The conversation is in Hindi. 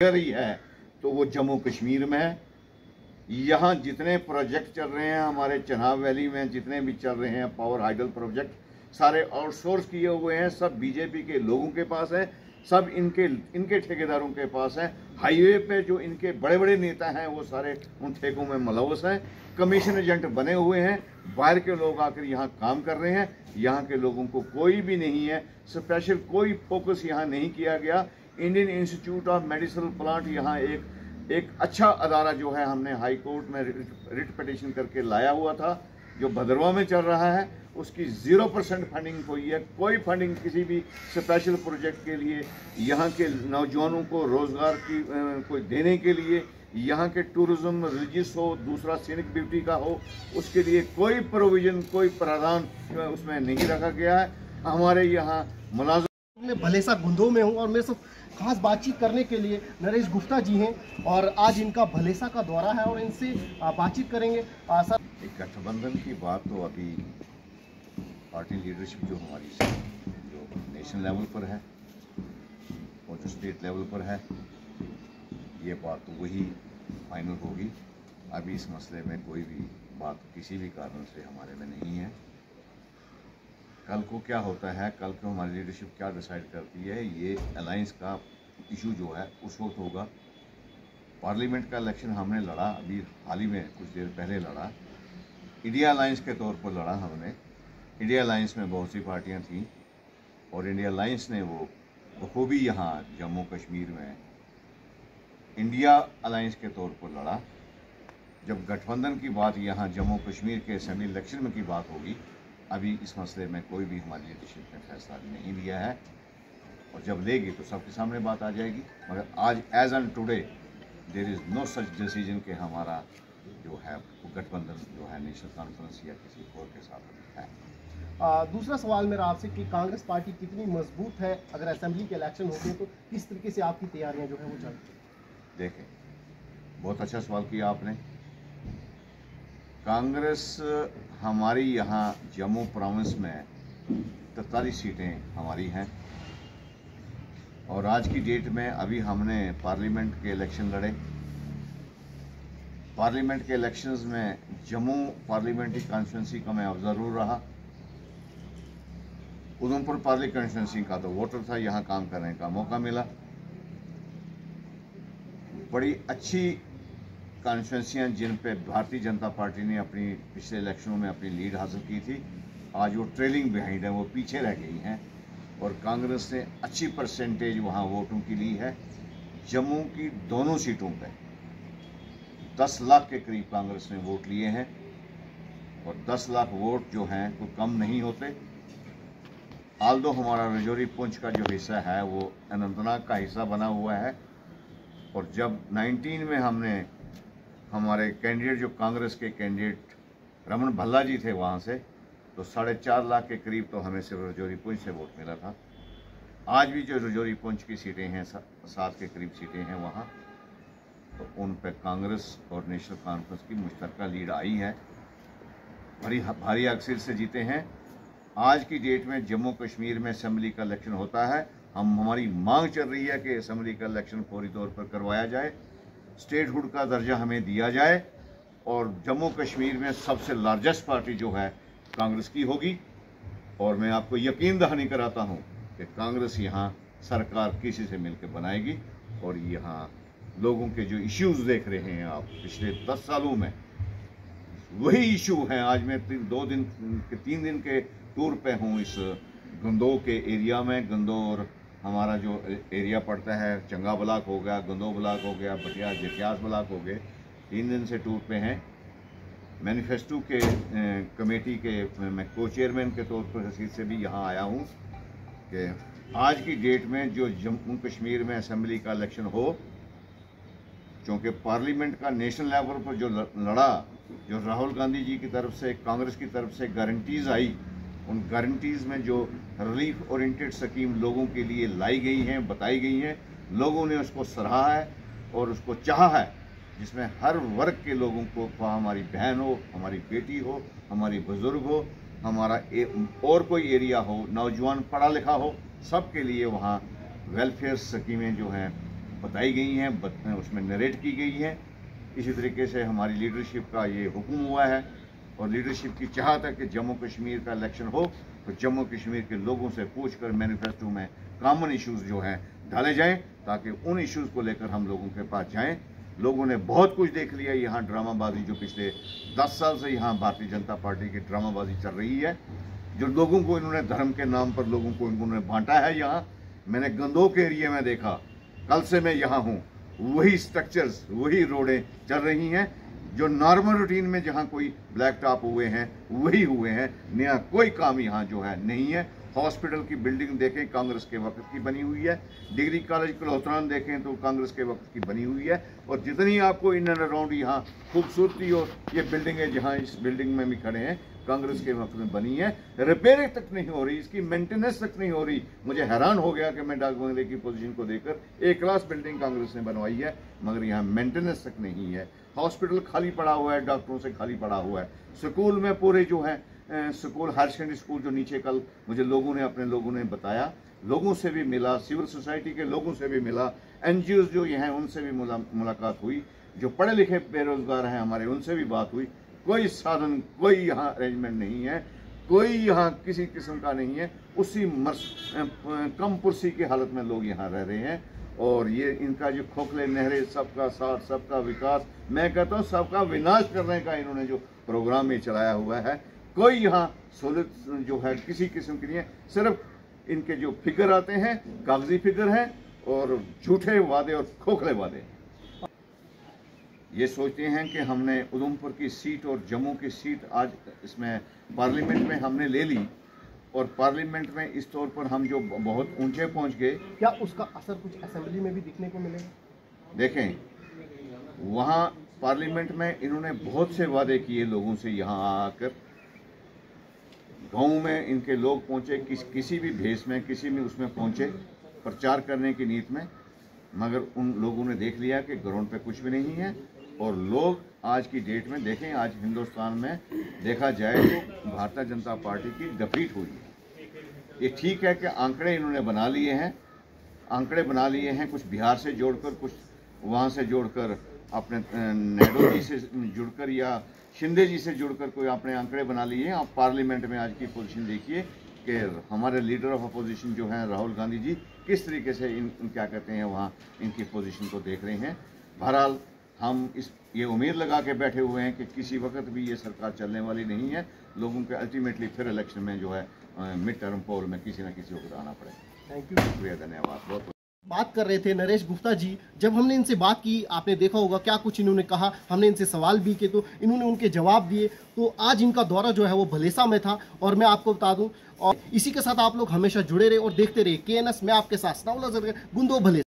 रही है तो वो जम्मू कश्मीर में है। यहाँ जितने प्रोजेक्ट चल रहे हैं हमारे चनाब वैली में, जितने भी चल रहे हैं पावर हाइडल प्रोजेक्ट, सारे आउटसोर्स किए हुए हैं, सब बीजेपी के लोगों के पास है, सब इनके ठेकेदारों के पास है। हाईवे पे जो इनके बड़े बड़े नेता हैं वो सारे उन ठेकों में मुलव्वस हैं, कमीशन एजेंट बने हुए हैं। बाहर के लोग आकर यहाँ काम कर रहे हैं, यहाँ के लोगों को कोई भी नहीं है, स्पेशल कोई फोकस यहाँ नहीं किया गया। Indian institute of medicinal plant यहाँ एक अच्छा अदारा जो है हमने हाई कोर्ट में रिट पिटीशन करके लाया हुआ था, जो भदरवा में चल रहा है, उसकी 0% फंडिंग हुई है। कोई फंडिंग किसी भी स्पेशल प्रोजेक्ट के लिए, यहाँ के नौजवानों को रोजगार की कोई देने के लिए, यहाँ के टूरिज्म रिलीजियस हो, दूसरा सीनिक ब्यूटी का हो, उसके लिए कोई प्रोविजन, कोई प्रावधान उसमें नहीं रखा गया है। हमारे यहाँ मुलाजिम मैं भलेसा गुंदों में हूँ और मेरे साथ खास बातचीत करने के लिए नरेश गुप्ता जी हैं और आज इनका भलेसा का दौरा है और इनसे बातचीत करेंगे। सर, गठबंधन की बात तो अभी पार्टी लीडरशिप जो हमारी जो नेशनल लेवल पर है और जो स्टेट लेवल पर है, ये बात तो वही फाइनल होगी। अभी इस मसले में कोई भी बात किसी भी कारण से हमारे में नहीं है। कल को क्या होता है, कल को हमारी लीडरशिप क्या डिसाइड करती है, ये अलायंस का इशू जो है उस वक्त होगा। पार्लियामेंट का इलेक्शन हमने लड़ा, अभी हाल ही में कुछ देर पहले लड़ा, इंडिया अलायंस के तौर पर लड़ा हमने। इंडिया अलायंस में बहुत सी पार्टियां थीं और इंडिया अलायंस ने वो बखूबी यहाँ जम्मू कश्मीर में इंडिया अलायंस के तौर पर लड़ा। जब गठबंधन की बात यहाँ जम्मू कश्मीर के असेंबली इलेक्शन में की बात होगी, अभी इस मसले में कोई भी हमारी लीडरशिप ने फैसला नहीं लिया है और जब लेगी तो सबके सामने बात आ जाएगी। मगर आज as on today there is no such decision कि हमारा जो है गठबंधन जो है नेशनल कॉन्फ्रेंस या किसी और के साथ है। दूसरा सवाल मेरा आपसे कि कांग्रेस पार्टी कितनी मजबूत है, अगर असेंबली के इलेक्शन होते हैं तो किस तरीके से आपकी तैयारियां जो है वो चल रही है? देखें, बहुत अच्छा सवाल किया आपने। कांग्रेस हमारी यहाँ जम्मू प्रोविंस में 43 सीटें हमारी हैं और आज की डेट में अभी हमने पार्लियामेंट के इलेक्शन लड़े। पार्लियामेंट के इलेक्शंस में जम्मू पार्लियामेंट्री कॉन्स्टिट्यूंसी का मैं ऑब्जर्वर रहा। उधमपुर पार्लियामेंट कॉन्स्टिट्यूंसी का तो वोटर था, यहाँ काम करने का मौका मिला। बड़ी अच्छी कॉन्स्टिट्यूंसियां जिन पे भारतीय जनता पार्टी ने अपनी पिछले इलेक्शनों में अपनी लीड हासिल की थी, आज वो ट्रेलिंग बिहाइंड है, वो पीछे रह गई हैं और कांग्रेस ने अच्छी परसेंटेज वहाँ वोटों की ली है। जम्मू की दोनों सीटों पे 10 लाख के करीब कांग्रेस ने वोट लिए हैं और 10 लाख वोट जो हैं वो कम नहीं होते। आल्दो हमारा रजौरी पुंछ का जो हिस्सा है वो अनंतनाग का हिस्सा बना हुआ है और जब 19 में हमने हमारे कैंडिडेट जो कांग्रेस के कैंडिडेट रमन भल्ला जी थे वहाँ से, तो 4.5 लाख के करीब तो हमें सिर्फ रजौरी पुंछ से वोट मिला था। आज भी जो रजौरी पुंछ की सीटें हैं 7 के करीब सीटें हैं वहाँ, तो उन पर कांग्रेस और नेशनल कॉन्फ्रेंस की मुश्तरका लीड आई है, भारी अक्सर से जीते हैं। आज की डेट में जम्मू कश्मीर में असेंबली का इलेक्शन होता है, हमारी मांग चल रही है कि असेंबली का इलेक्शन फौरी तौर पर करवाया जाए, स्टेटहुड का दर्जा हमें दिया जाए और जम्मू कश्मीर में सबसे लार्जेस्ट पार्टी जो है कांग्रेस की होगी। और मैं आपको यकीन दहानी कराता हूं कि कांग्रेस यहाँ सरकार किसी से मिलकर बनाएगी और यहाँ लोगों के जो इश्यूज देख रहे हैं आप पिछले 10 सालों में, वही इशू हैं। आज मैं 3 दिन के टूर पे हूँ इस गंदो के एरिया में। गंदौर हमारा जो एरिया पड़ता है, चंगा ब्लॉक हो गया, गंदो ब्लॉक हो गया, बटिया जटियास ब्लॉक हो गए, 3 दिन से टूर पे हैं। मैनिफेस्टो के कमेटी के मैं को चेयरमैन के तौर पर हसीद से भी यहाँ आया हूँ कि आज की डेट में जो जम्मू कश्मीर में असेंबली का इलेक्शन हो, क्योंकि पार्लियामेंट का नेशनल लेवल पर जो लड़ा, जो राहुल गांधी जी की तरफ से कांग्रेस की तरफ से गारंटीज आई, उन गारंटीज में जो रिलीफ ओरिएंटेड स्कीम लोगों के लिए लाई गई हैं, बताई गई हैं, लोगों ने उसको सराहा है और उसको चाहा है, जिसमें हर वर्ग के लोगों को, हमारी बहन हो, हमारी बेटी हो, हमारी बुजुर्ग हो, हमारा और कोई एरिया हो, नौजवान पढ़ा लिखा हो, सब के लिए वहाँ वेलफेयर स्कीमें जो हैं बताई गई हैं, उसमें नरेट की गई है। इसी तरीके से हमारी लीडरशिप का ये हुक्म हुआ है और लीडरशिप की चाहत है कि जम्मू कश्मीर का इलेक्शन हो तो जम्मू कश्मीर के लोगों से पूछकर मैनिफेस्टो में कॉमन इश्यूज जो हैं डाले जाएं, ताकि उन इश्यूज को लेकर हम लोगों के पास जाएं। लोगों ने बहुत कुछ देख लिया, यहाँ ड्रामाबाजी जो पिछले 10 साल से यहाँ भारतीय जनता पार्टी की ड्रामाबाजी चल रही है, जो लोगों को इन्होंने धर्म के नाम पर लोगों को इन्होंने बांटा है। यहाँ मैंने गंदोक एरिया में देखा, कल से मैं यहाँ हूँ, वही स्ट्रक्चर्स वही रोडें चल रही हैं जो नॉर्मल रूटीन में जहाँ कोई ब्लैक टॉप हुए हैं वही हुए हैं। नया कोई काम यहाँ जो है नहीं है। हॉस्पिटल की बिल्डिंग देखें कांग्रेस के वक्त की बनी हुई है, डिग्री कॉलेज कलोत्रान देखें तो कांग्रेस के वक्त की बनी हुई है। और जितनी आपको इन एंड अराउंड यहाँ खूबसूरती और ये बिल्डिंगें जहाँ इस बिल्डिंग में भी खड़े हैं कांग्रेस के वक्त में बनी है, रिपेयरिंग तक नहीं हो रही, इसकी मेंटेनेंस तक नहीं हो रही। मुझे हैरान हो गया कि मैं डाक बंगले की पोजीशन को देखकर, एक क्लास बिल्डिंग कांग्रेस ने बनवाई है मगर यहाँ मेंटेनेंस तक नहीं है। हॉस्पिटल खाली पड़ा हुआ है, डॉक्टरों से खाली पड़ा हुआ है। स्कूल में पूरे जो है स्कूल हायर सेकेंडरी स्कूल जो नीचे कल मुझे अपने लोगों ने बताया, लोगों से भी मिला, सिविल सोसाइटी के लोगों से भी मिला, NGOs जो ये हैं उनसे भी मुलाकात हुई, जो पढ़े लिखे बेरोजगार हैं हमारे उनसे भी बात हुई। कोई साधन, कोई यहाँ अरेंजमेंट नहीं है, कोई यहाँ किसी किस्म का नहीं है। उसी कम पुरसी की हालत में लोग यहाँ रह रहे हैं। और ये इनका जो खोखले नहरे, सबका साथ सबका विकास, मैं कहता हूँ सबका विनाश करने का इन्होंने जो प्रोग्राम ये चलाया हुआ है, कोई यहाँ सहूलत जो है किसी किस्म की नहीं है। सिर्फ इनके जो फिगर आते हैं कागजी फिगर हैं और झूठे वादे और खोखले वादे। ये सोचते हैं कि हमने उधमपुर की सीट और जम्मू की सीट आज इसमें पार्लियामेंट में हमने ले ली और पार्लियामेंट में इस तौर पर हम जो बहुत ऊंचे पहुंच गए, क्या उसका असर कुछ असेंबली में भी दिखने को मिलेगा? देखें, वहाँ पार्लियामेंट में इन्होंने बहुत से वादे किए लोगों से। यहाँ आकर गाँव में इनके लोग पहुँचे, किसी भी भेष में किसी भी उसमें पहुँचे प्रचार करने की नीयत में, मगर उन लोगों ने देख लिया कि ग्राउंड पे कुछ भी नहीं है। और लोग आज की डेट में देखें, आज हिंदुस्तान में देखा जाए तो भारतीय जनता पार्टी की डिफीट हुई है। ये ठीक है कि आंकड़े इन्होंने बना लिए हैं, कुछ बिहार से जोड़कर, कुछ वहाँ से जोड़कर, अपने नेहरू जी से जुड़कर या शिंदे जी से जुड़कर कोई अपने आंकड़े बना लिए हैं। आप पार्लियामेंट में आज की पोजीशन देखिए कि हमारे लीडर ऑफ अपोजिशन जो हैं राहुल गांधी जी किस तरीके से क्या कहते हैं वहाँ इनकी पोजीशन को देख रहे हैं। बहरहाल हम ये उम्मीद लगा के बैठे हुए हैं कि किसी वक्त भी ये सरकार चलने वाली नहीं है। लोगों के अल्टीमेटली फिर इलेक्शन में जो है मिड टर्म पोल में किसी न किसी को आना पड़ेगा। थैंक यू, शुक्रिया, धन्यवाद। बहुत बात कर रहे थे नरेश गुप्ता जी। जब हमने इनसे बात की, आपने देखा होगा क्या कुछ इन्होंने कहा, हमने इनसे सवाल भी किए तो इन्होंने उनके जवाब दिए। तो आज इनका दौरा जो है वो भलेसा में था और मैं आपको बता दूं, और इसी के साथ आप लोग हमेशा जुड़े रहे और देखते रहे KNS। मैं आपके साथ गुंदो भले।